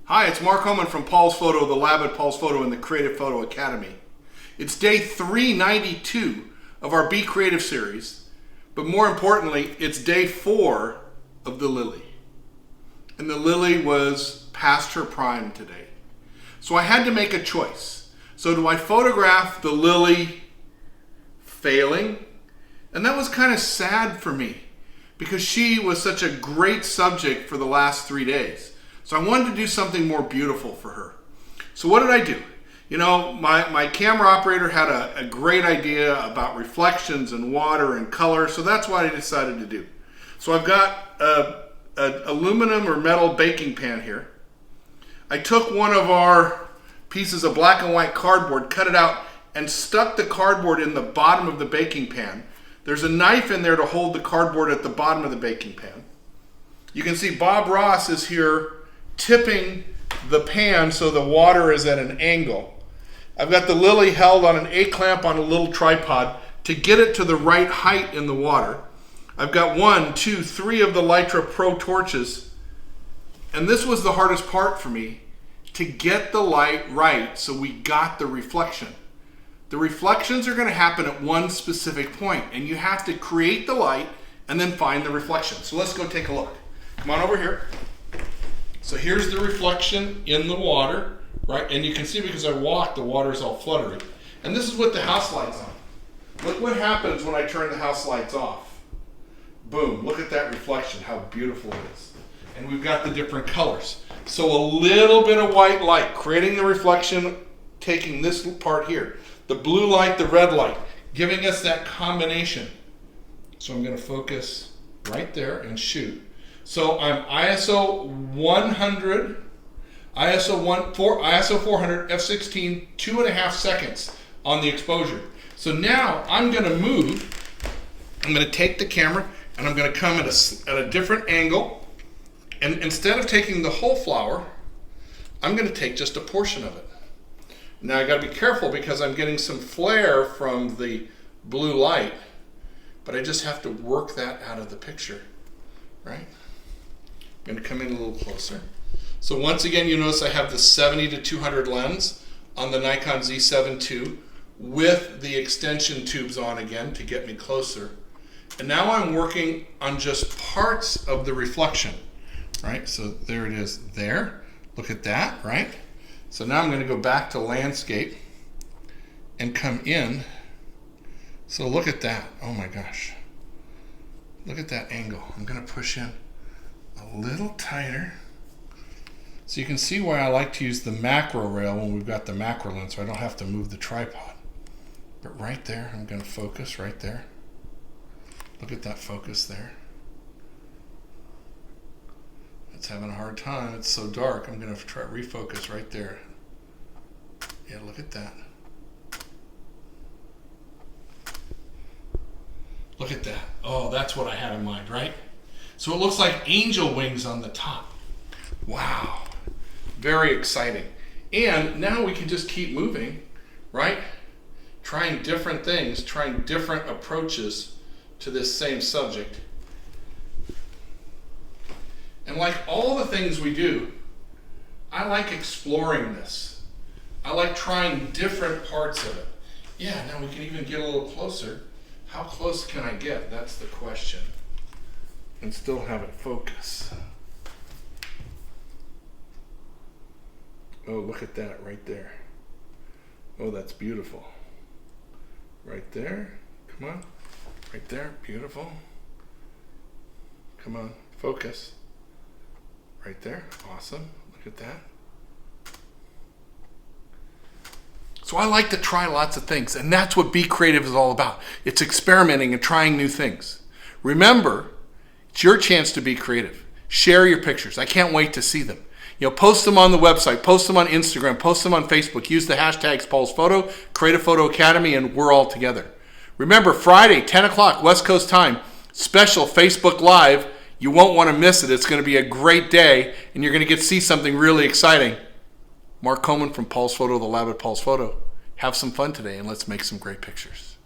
Hi, it's Mark Homan from Paul's Photo, the lab at Paul's Photo and the Creative Photo Academy. It's day 392 of our Be Creative series, but more importantly, it's day 4 of the Lilly. And the Lilly was past her prime today. So I had to make a choice. So do I photograph the Lilly failing? And that was kind of sad for me because she was such a great subject for the last 3 days. So I wanted to do something more beautiful for her. So what did I do? You know, my camera operator had a great idea about reflections and water and color, so that's what I decided to do. So I've got an aluminum or metal baking pan here. I took one of our pieces of black and white cardboard, cut it out, and stuck the cardboard in the bottom of the baking pan. There's a knife in there to hold the cardboard at the bottom of the baking pan. You can see Bob Ross is here tipping the pan so the water is at an angle. I've got the Lilly held on an A-clamp on a little tripod to get it to the right height in the water. I've got 1, 2, 3 of the Lytra Pro torches, and this was the hardest part for me, to get the light right so we got the reflection. The reflections are going to happen at one specific point, and you have to create the light and then find the reflection. So let's go take a look. Come on over here. So here's the reflection in the water, right? And you can see because I walked, the water's all fluttery. And this is with the house lights on. Look what happens when I turn the house lights off. Boom, look at that reflection, how beautiful it is. And we've got the different colors. So a little bit of white light, creating the reflection, taking this part here. The blue light, the red light, giving us that combination. So I'm going to focus right there and shoot. So I'm ISO 100, ISO 400, f16, 2.5 seconds on the exposure. So now I'm going to move. I'm going to take the camera and I'm going to come at a different angle. And instead of taking the whole flower, I'm going to take just a portion of it. Now I got to be careful because I'm getting some flare from the blue light, but I just have to work that out of the picture, right? I'm going to come in a little closer. So once again, you notice I have the 70 to 200 lens on the Nikon Z7 II with the extension tubes on again to get me closer. And now I'm working on just parts of the reflection, right? So there it is there. Look at that, right? So now I'm going to go back to landscape and come in. So look at that. Oh my gosh. Look at that angle. I'm going to push in a little tighter. So you can see why I like to use the macro rail when we've got the macro lens, so I don't have to move the tripod. But right there, I'm going to focus right there. Look at that focus there. It's having a hard time. It's so dark. I'm going to try refocus right there. Yeah, look at that. Look at that. Oh, that's what I had in mind, right? So it looks like angel wings on the top. Wow. Very exciting. And now we can just keep moving, right? Trying different things, trying different approaches to this same subject. And like all the things we do, I like exploring this. I like trying different parts of it. Yeah, now we can even get a little closer. How close can I get? That's the question. And still have it focus. Oh, look at that right there. Oh, that's beautiful. Right there. Come on. Right there. Beautiful. Come on. Focus. Right there. Awesome. Look at that. So I like to try lots of things, and that's what Be Creative is all about. It's experimenting and trying new things. Remember, it's your chance to be creative. Share your pictures. I can't wait to see them. You know, post them on the website, post them on Instagram, post them on Facebook. Use the hashtags Paul's Photo, Creative Photo Academy, and we're all together. Remember, Friday, 10 o'clock, West Coast time, special Facebook Live. You won't want to miss it. It's going to be a great day, and you're going to get to see something really exciting. Mark Homan from Paul's Photo, the lab at Paul's Photo. Have some fun today, and let's make some great pictures.